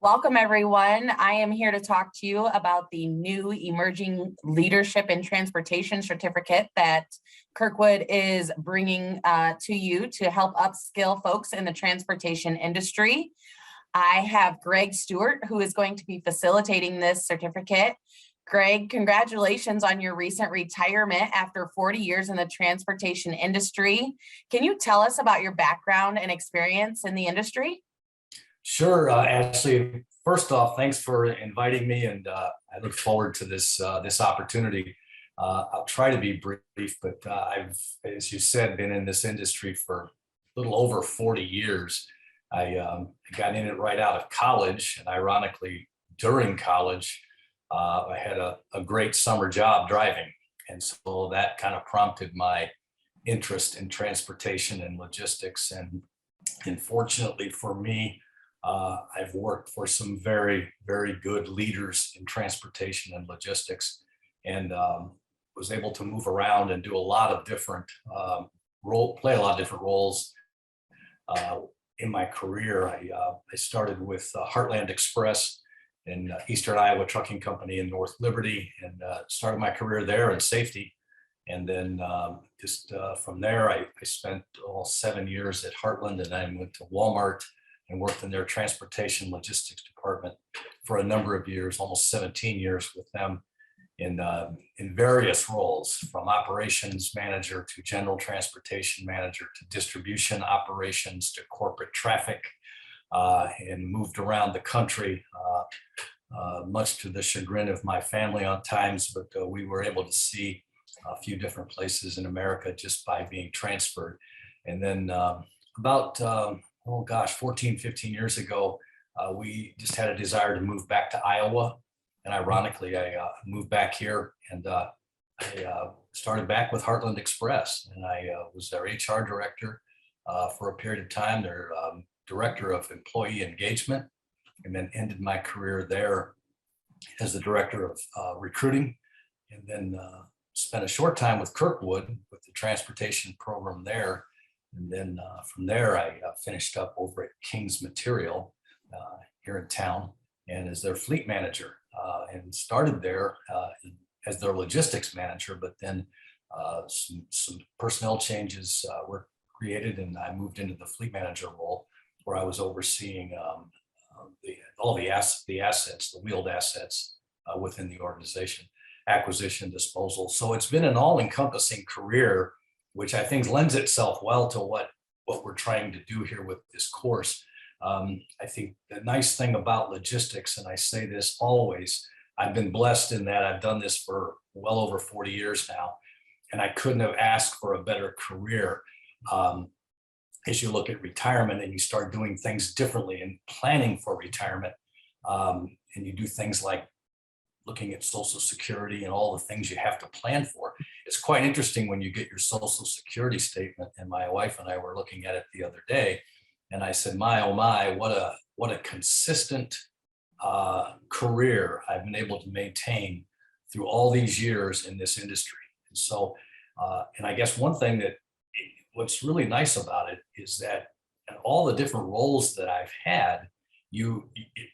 Welcome, everyone. I am here to talk to you about the new Emerging Leadership in Transportation certificate that Kirkwood is bringing to you to help upskill folks in the transportation industry. I have Greg Stewart, who is going to be facilitating this certificate. Greg, congratulations on your recent retirement after 40 years in the transportation industry. Can you tell us about your background and experience in the industry? Sure, Ashley. First off, thanks for inviting me, and I look forward to this opportunity. I'll try to be brief, but I've, as you said, been in this industry for a little over 40 years. I got in it right out of college, and ironically, during college, I had a great summer job driving, and so that kind of prompted my interest in transportation and logistics. And fortunately for me, I've worked for some very, very good leaders in transportation and logistics, and was able to move around and do a lot of different play a lot of different roles in my career. I started with Heartland Express in Eastern Iowa Trucking Company in North Liberty, and started my career there in safety. And then from there, I spent all 7 years at Heartland, and then went to Walmart and worked in their transportation logistics department for a number of years, almost 17 years with them in various roles, from operations manager to general transportation manager to distribution operations to corporate traffic, and moved around the country, much to the chagrin of my family on times, but we were able to see a few different places in America just by being transferred. And then about 14, 15 years ago, we just had a desire to move back to Iowa. And ironically, I moved back here, and I started back with Heartland Express. And I was their HR director for a period of time, their director of employee engagement, and then ended my career there as the director of recruiting. And then spent a short time with Kirkwood with the transportation program there. And then from there, I finished up over at King's Material here in town, and as their fleet manager, and started there as their logistics manager. But then some personnel changes were created, and I moved into the fleet manager role, where I was overseeing all the assets, the wheeled assets within the organization, acquisition, disposal. So it's been an all-encompassing career, which I think lends itself well to what we're trying to do here with this course. I think the nice thing about logistics, and I say this always, I've been blessed in that I've done this for well over 40 years now, and I couldn't have asked for a better career. As you look at retirement and you start doing things differently and planning for retirement, and you do things like looking at Social Security and all the things you have to plan for. It's quite interesting when you get your Social Security statement, and my wife and I were looking at it the other day, and I said, my, oh my, what a consistent career I've been able to maintain through all these years in this industry. And so, and I guess one thing what's really nice about it is that in all the different roles that I've had,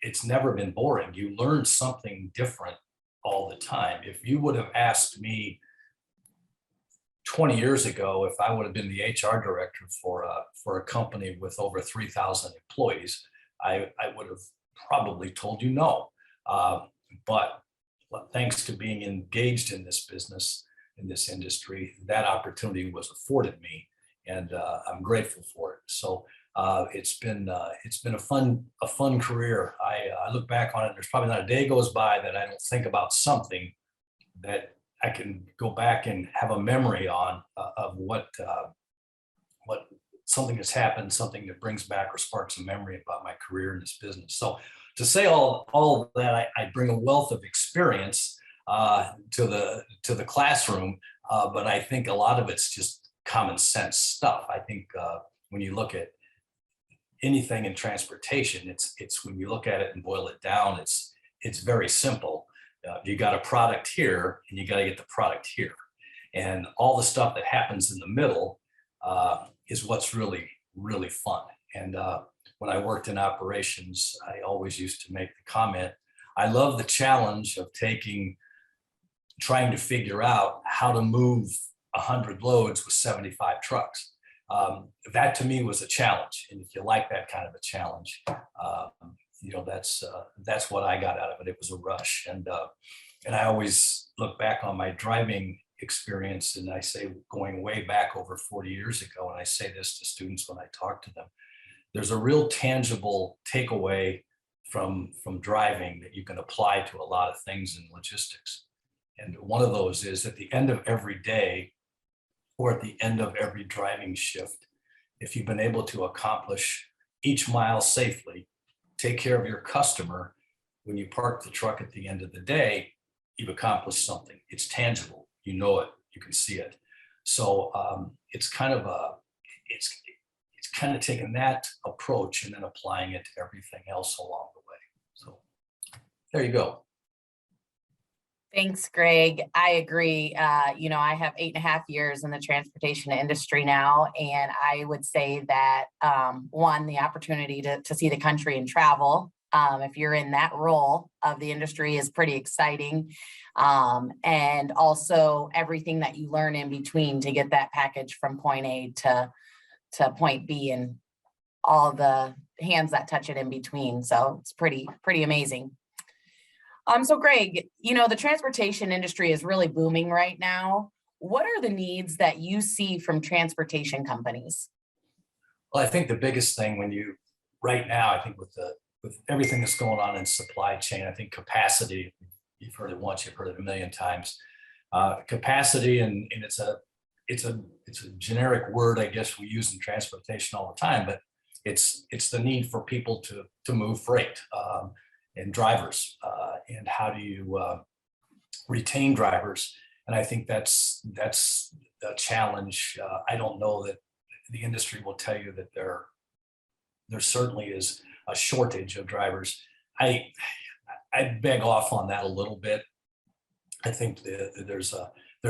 it's never been boring. You learn something different all the time. If you would have asked me 20 years ago if I would have been the HR director for a company with over 3,000 employees, I would have probably told you no. But thanks to being engaged in this business, in this industry, that opportunity was afforded me, and I'm grateful for it. So it's been a fun career. I look back on it. There's probably not a day goes by that I don't think about something that I can go back and have a memory on of what something has happened, something that brings back or sparks a memory about my career in this business. So to say all of that, I bring a wealth of experience to the classroom, but I think a lot of it's just common sense stuff. I think when you look at anything in transportation, it's when you look at it and boil it down, it's very simple. You got a product here, and you got to get the product here, and all the stuff that happens in the middle is what's really fun. And when I worked in operations, I always used to make the comment, I love the challenge of trying to figure out how to move 100 loads with 75 trucks. That to me was a challenge. And if you like that kind of a challenge, that's what I got out of it. It was a rush. And I always look back on my driving experience, and I say, going way back over 40 years ago, and I say this to students when I talk to them, there's a real tangible takeaway from driving that you can apply to a lot of things in logistics. And one of those is at the end of every day or at the end of every driving shift, if you've been able to accomplish each mile safely, take care of your customer, when you park the truck at the end of the day, you've accomplished something. It's tangible. You know it. You can see it. So it's kind of taking that approach and then applying it to everything else along the way. So there you go. Thanks, Greg. I agree. I have 8.5 years in the transportation industry now, and I would say that one, the opportunity to see the country and travel, if you're in that role of the industry, is pretty exciting. And also everything that you learn in between to get that package from point A to point B, and all the hands that touch it in between. So it's pretty amazing. So Greg, the transportation industry is really booming right now. What are the needs that you see from transportation companies? Well, I think the biggest thing right now, I think with everything that's going on in supply chain, I think capacity, you've heard it once, you've heard it a million times. Capacity, and it's a generic word, I guess, we use in transportation all the time, but it's the need for people to move freight, and drivers, and how do you retain drivers? And I think that's a challenge. I don't know that the industry will tell you that there certainly is a shortage of drivers. I beg off on that a little bit. I think that there's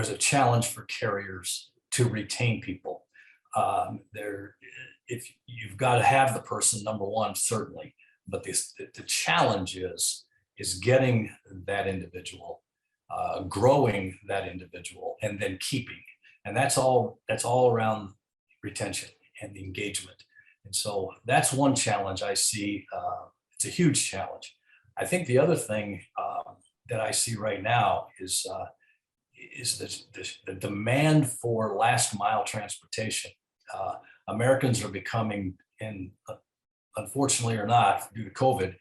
a challenge for carriers to retain people. If you've got to have the person, number one, certainly, but the challenge is getting that individual, growing that individual, and then keeping. And that's all around retention and engagement. And so that's one challenge I see. It's a huge challenge. I think the other thing that I see right now is the demand for last mile transportation. Americans are becoming, and unfortunately or not, due to COVID,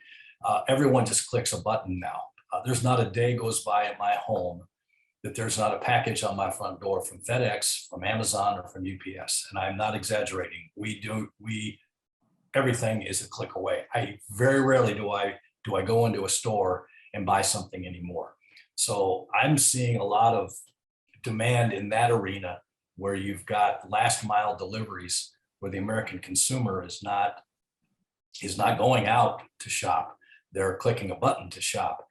everyone just clicks a button now. There's not a day goes by at my home that there's not a package on my front door from FedEx, from Amazon, or from UPS. And I'm not exaggerating. Everything is a click away. Very rarely do I go into a store and buy something anymore. So I'm seeing a lot of demand in that arena where you've got last mile deliveries, where the American consumer is not going out to shop. They're clicking a button to shop.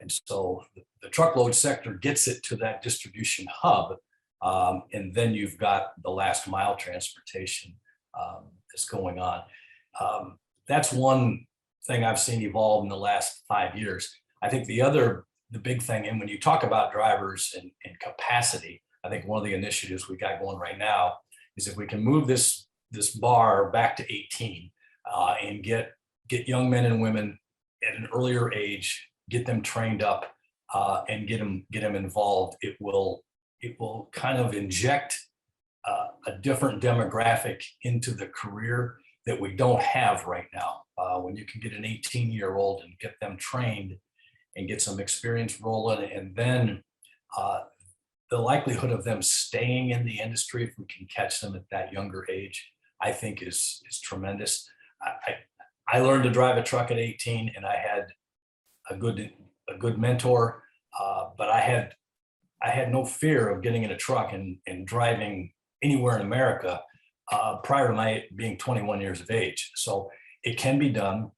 And so the truckload sector gets it to that distribution hub. And then you've got the last mile transportation that's going on. That's one thing I've seen evolve in the last 5 years. I think the big thing, and when you talk about drivers and capacity, I think one of the initiatives we got going right now is if we can move this bar back to 18 and get young men and women at an earlier age, get them trained up, and get them involved, it will kind of inject a different demographic into the career that we don't have right now. When you can get an 18-year-old and get them trained and get some experience rolling, and then the likelihood of them staying in the industry, if we can catch them at that younger age, I think is tremendous. I learned to drive a truck at 18, and I had a good mentor, but I had no fear of getting in a truck and driving anywhere in America prior to my being 21 years of age. So it can be done,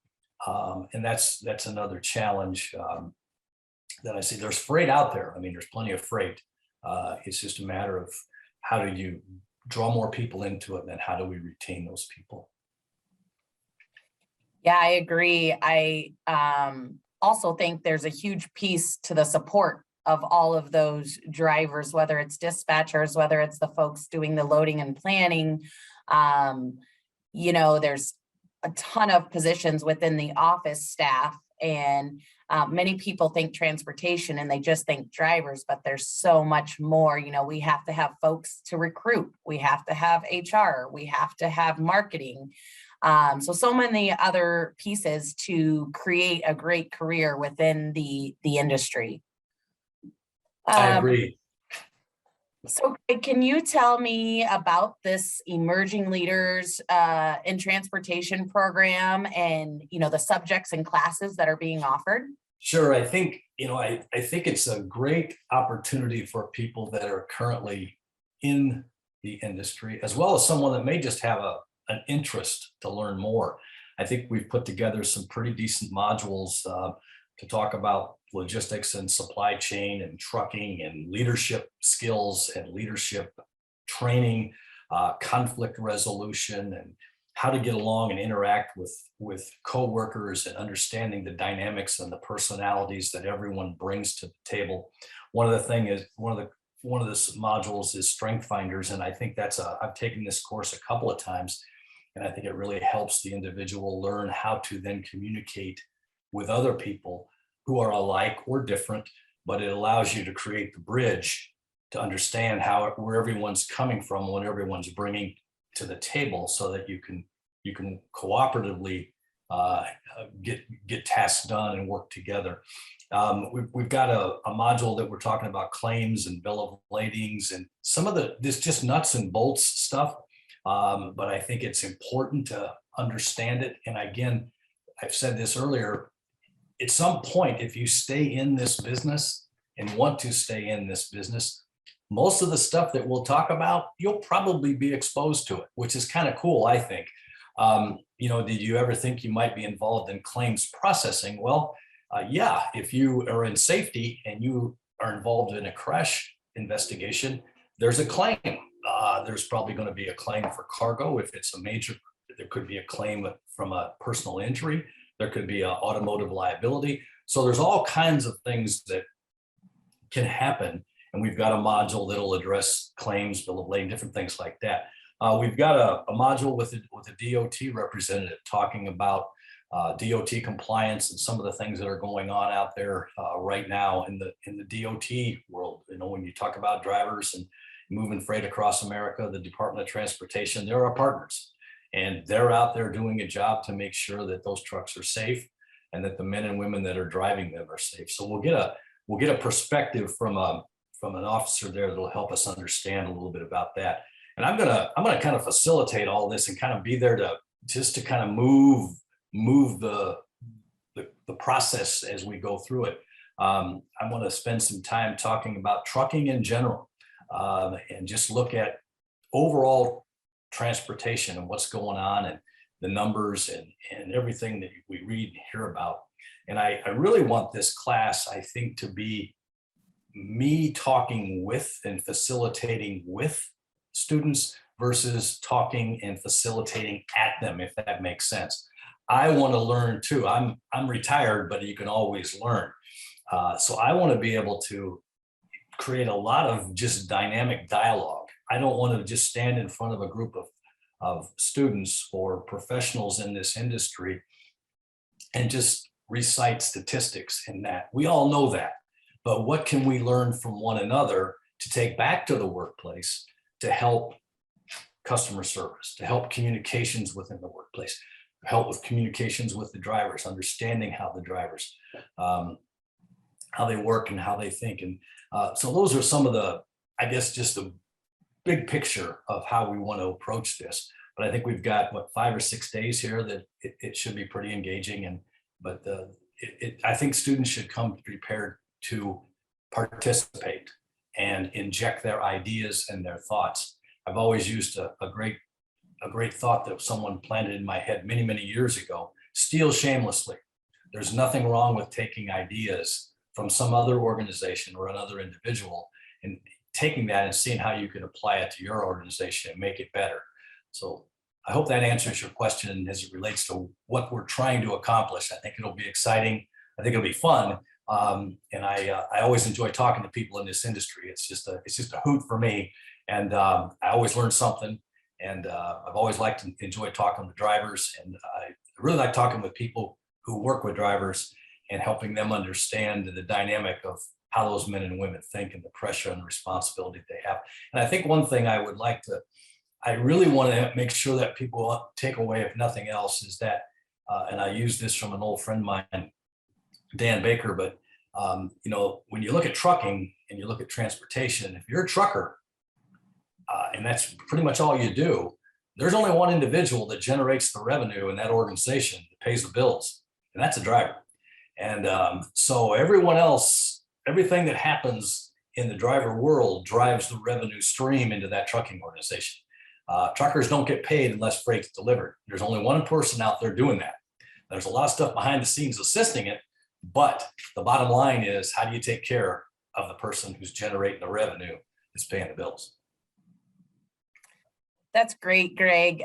and that's another challenge that I see. There's freight out there. I mean, there's plenty of freight. It's just a matter of how do you draw more people into it, and then how do we retain those people? Yeah, I agree. I also think there's a huge piece to the support of all of those drivers, whether it's dispatchers, whether it's the folks doing the loading and planning. Um, there's a ton of positions within the office staff, and many people think transportation and they just think drivers, but there's so much more. We have to have folks to recruit, we have to have HR, we have to have marketing. So many other pieces to create a great career within the industry. I Um, agree. So Greg, can you tell me about this Emerging Leaders in Transportation program and, the subjects and classes that are being offered? Sure. I think, I think it's a great opportunity for people that are currently in the industry, as well as someone that may just have an interest to learn more. I think we've put together some pretty decent modules to talk about logistics and supply chain and trucking and leadership skills and leadership training, conflict resolution, and how to get along and interact with coworkers and understanding the dynamics and the personalities that everyone brings to the table. One of the modules is Strength Finders, and I think I've taken this course a couple of times, and I think it really helps the individual learn how to then communicate with other people who are alike or different, but it allows you to create the bridge to understand where everyone's coming from, what everyone's bringing to the table, so that you can cooperatively get tasks done and work together. We've got a module that we're talking about claims and bill of ladings and some of this just nuts and bolts stuff. But I think it's important to understand it. And again, I've said this earlier, at some point, if you stay in this business and want to stay in this business, most of the stuff that we'll talk about, you'll probably be exposed to it, which is kind of cool, I think. Did you ever think you might be involved in claims processing? Well, yeah, if you are in safety and you are involved in a crash investigation, there's a claim. There's probably going to be a claim for cargo. If it's a major, there could be a claim from a personal injury. There could be an automotive liability. So there's all kinds of things that can happen. And we've got a module that'll address claims, bill of lading, different things like that. We've got a module with a DOT representative talking about DOT compliance and some of the things that are going on out there right now in the DOT world. When you talk about drivers and moving freight across America, the Department of Transportation, they're our partners, and they're out there doing a job to make sure that those trucks are safe and that the men and women that are driving them are safe. So we'll get a perspective from an officer there that'll help us understand a little bit about that. And I'm gonna kind of facilitate all this and kind of be there to kind of move the process as we go through it. I want to spend some time talking about trucking in general, and just look at overall transportation and what's going on and the numbers and everything that we read and hear about. And I really want this class, I think, to be me talking with and facilitating with students versus talking and facilitating at them, if that makes sense. I want to learn too. I'm retired, but you can always learn. So I want to be able to create a lot of just dynamic dialogue. I don't want to just stand in front of a group of students or professionals in this industry and just recite statistics in that. We all know that, but what can we learn from one another to take back to the workplace to help customer service, to help communications within the workplace, help with communications with the drivers, understanding how the drivers, how they work and how they think. And so those are some of the, I guess, just the big picture of how we want to approach this. But I think we've got 5 or 6 days here that it should be pretty engaging. But I think students should come prepared to participate and inject their ideas and their thoughts. I've always used a great thought that someone planted in my head many, many years ago: steal shamelessly. There's nothing wrong with taking ideas from some other organization or another individual and taking that and seeing how you can apply it to your organization and make it better. So I hope that answers your question as it relates to what we're trying to accomplish. I think it'll be exciting. I think it'll be fun. And I always enjoy talking to people in this industry. It's just a hoot for me. And I always learn something. And I've always liked to enjoy talking with drivers. And I really like talking with people who work with drivers and helping them understand the dynamic of how those men and women think and the pressure and responsibility they have. And I think one thing I really want to make sure that people take away, if nothing else, is that, and I use this from an old friend of mine, Dan Baker, but when you look at trucking and you look at transportation, if you're a trucker, and that's pretty much all you do, there's only one individual that generates the revenue in that organization that pays the bills, and that's a driver. And so everyone else, everything that happens in the driver world drives the revenue stream into that trucking organization. Truckers don't get paid unless freight's delivered. There's only one person out there doing that. There's a lot of stuff behind the scenes assisting it, but the bottom line is, how do you take care of the person who's generating the revenue that's paying the bills? That's great, Greg.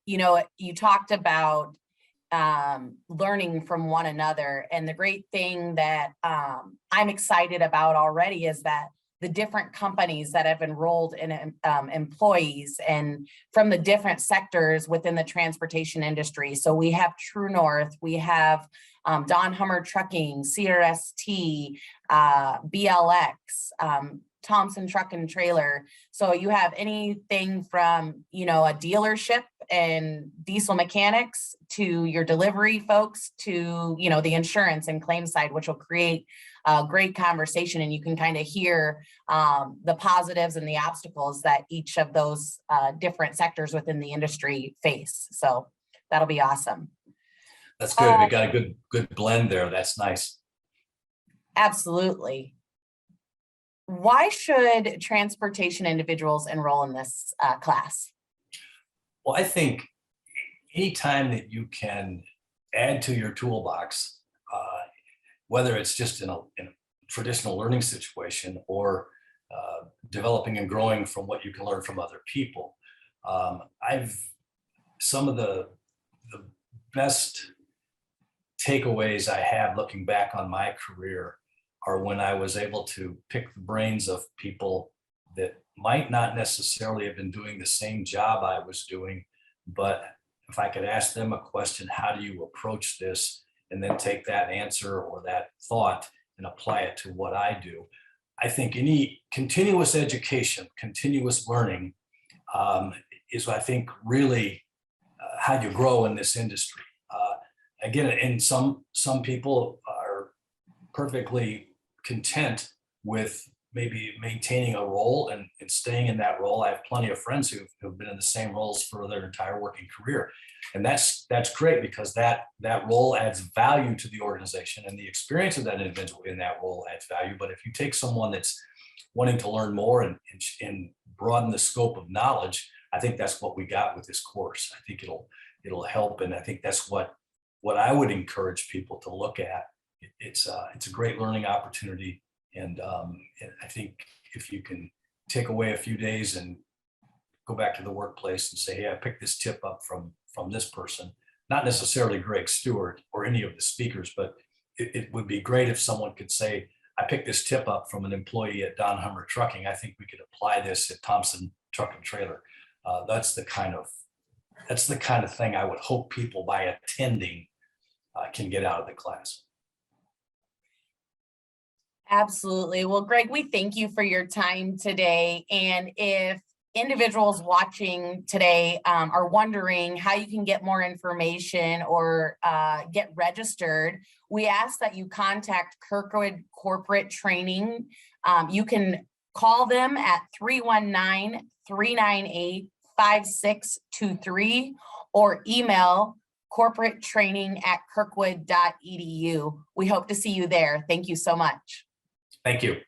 You talked about learning from one another. And the great thing that I'm excited about already is that the different companies that have enrolled in employees and from the different sectors within the transportation industry. So we have True North, we have Don Hummer Trucking, CRST, BLX, Thompson Truck and Trailer. So you have anything from, a dealership and diesel mechanics to your delivery folks to, the insurance and claim side, which will create a great conversation. And you can kind of hear the positives and the obstacles that each of those different sectors within the industry face. So that'll be awesome. That's good. We got a good blend there. That's nice. Absolutely. Why should transportation individuals enroll in this class? Well, I think anytime that you can add to your toolbox, whether it's just in a traditional learning situation or developing and growing from what you can learn from other people, some of the best takeaways I have looking back on my career are when I was able to pick the brains of people that might not necessarily have been doing the same job I was doing, but if I could ask them a question, how do you approach this? And then take that answer or that thought and apply it to what I do. I think any continuous education, continuous learning is, I think, really how you grow in this industry. Again, and some people are perfectly content with maybe maintaining a role and staying in that role. I have plenty of friends who've been in the same roles for their entire working career. And that's great, because that role adds value to the organization, and the experience of that individual in that role adds value. But if you take someone that's wanting to learn more and broaden the scope of knowledge, I think that's what we got with this course. I think it'll help. And I think that's what I would encourage people to look at. It's a great learning opportunity. And I think if you can take away a few days and go back to the workplace and say, hey, I picked this tip up from this person, not necessarily Greg Stewart or any of the speakers, but it would be great if someone could say, I picked this tip up from an employee at Don Hummer Trucking. I think we could apply this at Thompson Truck and Trailer. That's the kind of thing I would hope people, by attending, can get out of the class. Absolutely. Well, Greg, we thank you for your time today. And if individuals watching today are wondering how you can get more information or get registered, we ask that you contact Kirkwood Corporate Training. You can call them at 319-398-5623 or email corporatetraining@kirkwood.edu. We hope to see you there. Thank you so much. Thank you.